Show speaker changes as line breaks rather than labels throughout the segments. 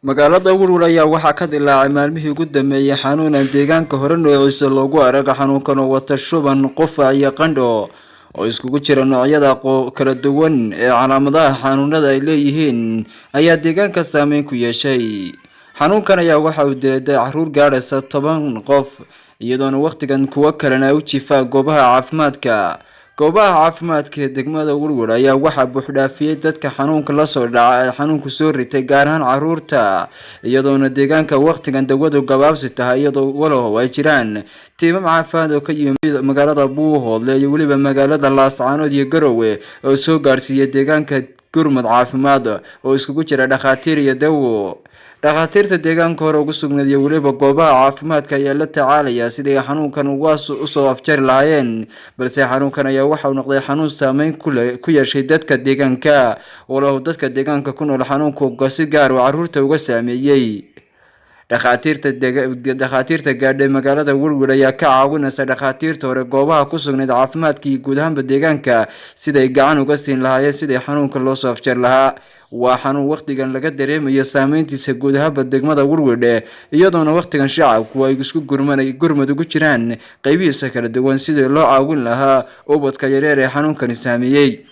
magaalada Werwer ayaa waxaa ka dilaacay maalmihii ugu dambeeyay xanuunan deegaanka hore noociisa loogu araga xanuunkan oo wata shuban qufac iyo qandho oo iskugu jira noocyada kala duwan ee calaamadaha xanuunada ay leeyihiin ayaa deegaanka saameyn ku yeeshay. xanuunkan ayaa waxa uu dilay caruur gaadhaysa 10 qof iyadoona waqtigan kuwa kalena ay u jiifaan goobaha caafimaadka ee degmada Werwer ayaa waxa buuxdhaafiyay dadka xanuunka la soo dhacay xanuunku soo ritay gaar ahaan caruurta iyadoona deegaanka waqtigan dawadu gabaabsi tahay iyadoo walaho ay jiraan tiimam caafimaad oo ka yimid magaalada Buuhoodle iyo waliba magaalada Laascaanood iyo Garowe oo soo gaarsiiyay deegaanka gurmad caafimaad oo iskugu jira dhakhaatiir iyo dawo. dhakhaatiirta deegaanka hore ugu sugnayd iyo waliba goobaha caafimaadka ayaa la tacaalaya sidii xanuunkan uga soo afjari lahaayeen, balse xanuunkan ayaa waxa uu noqday xanuun saameyn ku yeeshay dadka deegaanka walaal dadka deegaanka ku nool xanuunku si gaar ah caruurta uga saameeyay. dhakhaatiirta gaadhay magaalada Werwer ayaa ka caawinaysa dhakhaatiirta hore goobaha ku sugnayd caafimaadka iyo guud ahaan deegaanka siday gacan uga siin lahaayeen sidii xanuunka loo soo afjari lahaa. waa xanuun waqtigan laga dareemayo saameyntiisa guud ahaan degmada Werwer iyadoona waqtigan shacabku ay isku gurmad ugu jiraan qaybihiisa kala duwan sidii loo caawin lahaa ubadka yaryar ee xanuunkan saameeyay.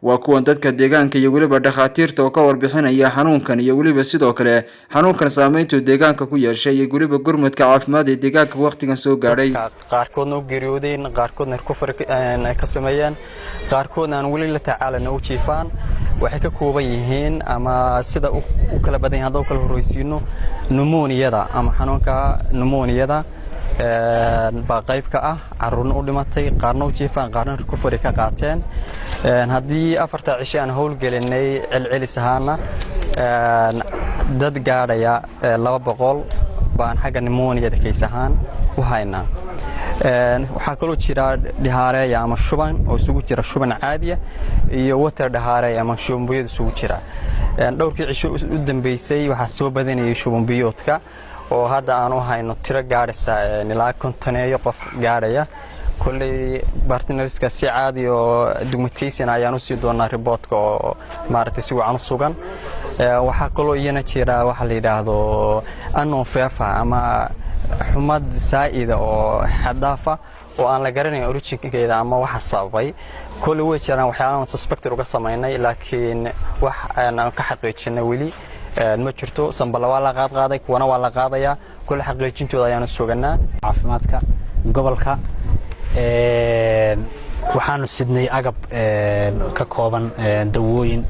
waa kuwan dadka deegaanka iyo waliba dhakhaatiirta oo ka warbixinaya xanuunkan iyo waliba sidoo kale xanuunkan saameyntu deegaanka ku yeeshay iyo waliba gurmadka caafimaad ee deegaanka waqtigan soo gaadhay.
qaarkoodna u geeriyoodeen, qaarkoodna kufri ka sameeyeen, qaarkoodna aan wali la tacaalana u jiifaan. waxay ka kooban yihiin ama sida u kala badan yahay hadoo kala horeysiino pneumonia ama xanuunka pneumonia baa qayb ka ah caruurna u dhimatay, qaarna u jiifaan, qaarna kufri ka qaateen. haddii 4 cisho aan howl gelinay celcelis ahaana dad gaadhaya 200 baan xagga pneumonia kays ahaan u haynaa. waxaa kaloo jira dhihaareeya ama shuban oo isugu jira shuban caadi ah iyo water dhihaareeya ama shuban biyood isugu jira. dhowrkii cisho u dambeysay waxaa soo badanayay shuban biyoodka oo hadda aan u hayno tiro gaadhaysa ilaa 50 qof gaadhaya. kulli bartnerska si caadi oo documentation ayaan u sii doonaa reportka oo maaragtay si wacan u sugan. waxaa kaloo iyana jira waxa la yiraahdo unknown fever ama xumad saa'ida oo xadaafa oo aan la garanayn originkeeda ama waxa sababay. kulli way jiraan waxyaalaha suspected uga sameynay laakiin wax aan ka xaqiijinay wali ma jirto. sambal waa la qaaday kuwana waa la qaadaya kulli xaqiijintooda ayaan suganaa.
caafimaadka gobolka waxaanu sidnay agab ka kooban dawooyin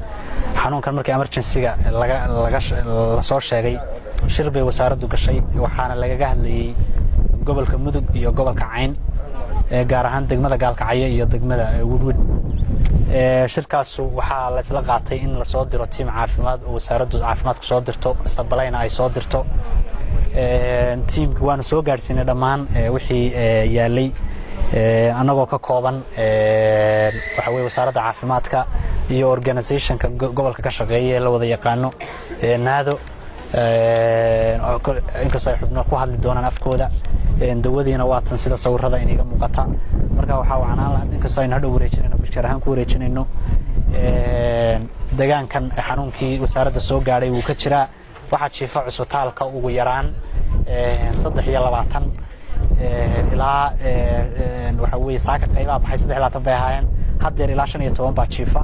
xanuunkan markii emergency-ga laga soo sheegay shir bay wasaaraddu gashay waxaana lagaga hadlayay gobolka Mudug iyo gobolka Cayn gaar ahaan degmada Gaalkacyo iyo degmada Werwer. shirkaas waxaa la isla qaatay in la soo diro tiim caafimaad oo wasaaraddu caafimaadku soo dirto sabalayna ay soo dirto. tiimku waanu soo gaarsiinay dhammaan wixii yaalay anagoo ka kooban waxa weeye wasaaradda caafimaadka iyo organization-ka gobolka ka shaqeeya la wada yaqaano naado inkastoo ay xubno ku hadli doonaan afkooda. dawadiina waa tan sida sawirada inaga muuqata. marka waxa wacnaan inkastoo aynu hadhow wareejinayno bulshada ahaan ku wareejinayno deegaankan xanuunkii wasaaradda soo gaadhay wuu ka jiraa. waxaa jiifa cusbitaalka ugu yaraan 23 ilaa waxa weeye saaka qaybaha baxay 23 bay ahaayeen haddeer ilaa 15 baa jiifa.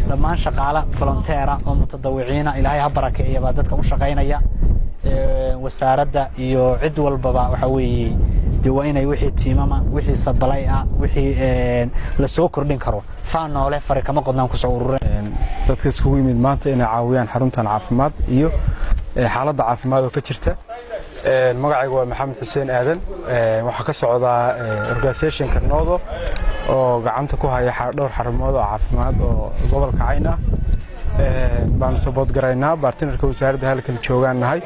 dhammaan shaqaale volunteer oo mutadawiciina ilaahay ha barakeeyo baa dadka u shaqeynaya. wasaaradda iyo cid walbaba waxa weeye waa inay wixii tiimama wixii sabalay ah wixii la soo kordhin karo faan noole fare kama qodnaan ku soo urureen.
dadka iskugu yimid maanta inay caawiyaan xaruntan caafimaad iyo xaaladda caafimaad oo ka jirta. magacaygu waa Maxamed Xuseen Aadan. waxaa ka socdaa organization-ka Noodo oo gacanta ku haya dhowr xarumood oo caafimaad oo gobolka Cayn ah. baan support garaynaa bartnerka wasaaradda halkan joogaan nahay.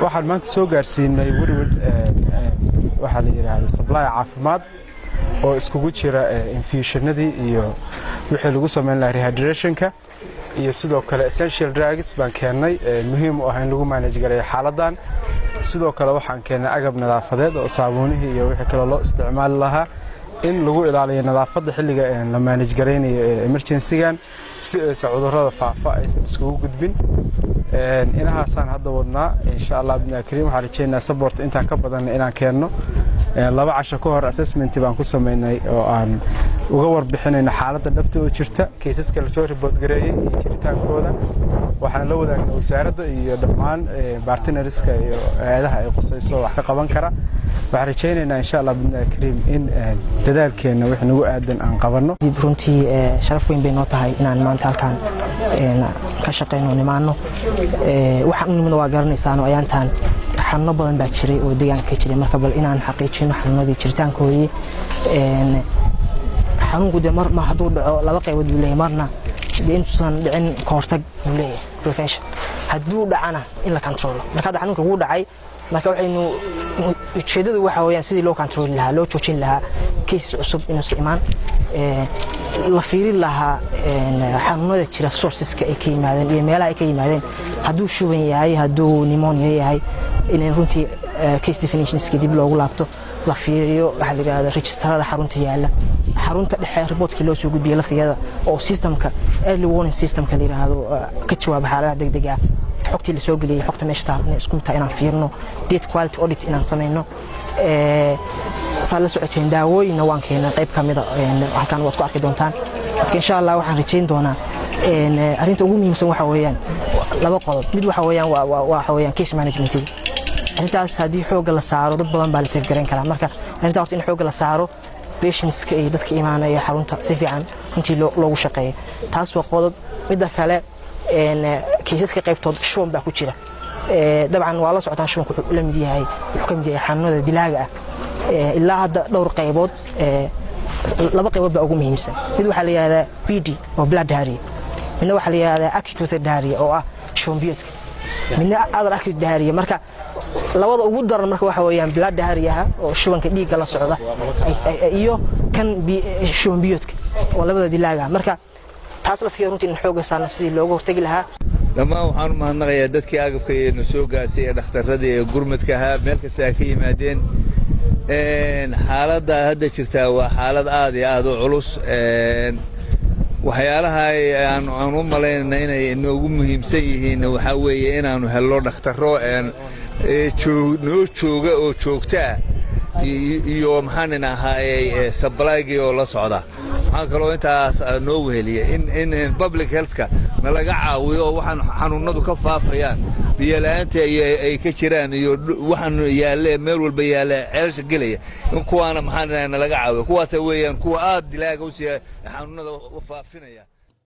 waxaan maanta soo gaarsiinay Werwer waxa la yiraahdo supply caafimaad oo iskugu jira infusionadii iyo wixii lagu sameyn lahaa rehydration-ka iyo sidoo kale essential drugs baan keenay muhiim u ah in lagu manage gareeyo xaaladan. sidoo kale waxaan keenay agab nadaafadeed oo saabuunihii iyo wixii kale loo isticmaali lahaa in lagu ilaaliyo nadaafadda xilliga la manage gareynayo emergency-gan si aysan cudurrada faafa aysan iskugu gudbin inahaasaan hadda wadnaa insha Allah bidnaa kariim waxaan rajaynayaa support intaan ka badan inaan keenno 2 casho ka hor assessment baan ku sameynay oo aan uga warbixinayna xaaladda dhabta oo jirta kiisaska la soo report gareeyay iyo jiritaankooda waxaan la wadaagnay wasaaradda iyo dhammaan partnerska iyo hay'adaha ay qosayso wax ka qaban kara waxaan rajaynaynaa insha Allah bidnaa kariim in dadaalkeena wax nagu aadan aan qabanno
runtii sharaf weyn bay noo tahay inaan maanta halkaan ka shaqeyno nimaano waxaan nimada waa garanaysaan oo ayaantaan xanuuno badan baa jiray oo deegaanka ka jiray marka bal inaan xaqiijino xanuunadii jiritaankoodii xanuunku de mar hadduu dhaco 2 qaybood buu leeyahay marna intuusan dhicin ka hortag buu leeyahay prevention hadduu dhacana in la controlo marka hadda xanuunka wuu dhacay marka waxaynu ujeedadu waxa weeyaan sidii loo control lahaa loo joojin lahaa cases cusub inuu si imaan la fiirin lahaa xanuunada jira sourceska ay ka yimaadeen iyo meelaha ay ka yimaadeen hadduu shuban yahay hadduu pneumonia yahay in runtii case definitionska dib loogu laabto la fiiriyo waxa la yiraahdo registerada xarunta yaala xarunta dhexe reportkii loo soo gudbiyay lafiyada oo systemka early warning systemka la yiraahdo ka jawaab xaaladaha degdega xogtii la soo geliyay xogta meesha taal isku mid tahay inaan fiirno data quality audit inaan sameeyno sala socoteen daawooyina waan keenay qayb kamid ah halkaan waad ku arki doontaan insha Allah waxaan rajayn doonaa arinta ugu muhiimsan waxa weeyaan 2 qodob mid waxa weeyaan case management intaas hadii xooga la saaro dad badan baa la saf garan kara marka inta horta in xooga la saaro patientska iyo dadka imaanaya xarunta si fiican intii loogu shaqeeyo taas waa qodob mid kale kiisaska qaybtood shuban baa ku jira dabcan waa la socotaan shubanku wuxuu la mid yahay xanuunada dilaaga ah ilaa hadda dhowr qaybood 2 qaybood baa ugu muhiimsan mid waxa la yiraahdaa PD oo blood diarrhea midna waxa la yiraahdaa acute diarrhea oo ah shuban biyoodka midna other acute diarrhea marka labada ugu daran marka waxa weeyaan blood diarrhea oo shubanka dhiigga la socda iyo kan shuban biyoodka oo labada dilaaga marka taas la fiiro runtii in xooga saarno sidii looga hortagi lahaa
dhammaan waxaan u mahadnaqayaa dadkii agabka ee soo gaarsiiyay ee dhakhtarrada ee gurmadka ahaa meel kasta ay ka yimaadeen xaaladda hadda jirta waa xaalad aad iyo aad u culus waxyaalaha aan u malaynayna inay noogu muhiimsan yihiin waxa weeye inaanu helno dhakhtarro noo jooga oo joogta iyo maxaan ahaayay supply-gii oo la socda waxaan kaloo intaas noo weheliya in public health-ka nalaga caawiyo oo waxaan xanuunadu ka faafayaan biyo la'aanta ay ka jiraan iyo waxaan yaale meel walba yaale ceelasha gelaya in kuwaana maxaan nalaga caawiyo kuwaas weeyaan kuwa aad dilaaga u sii xanuunada u faafinaya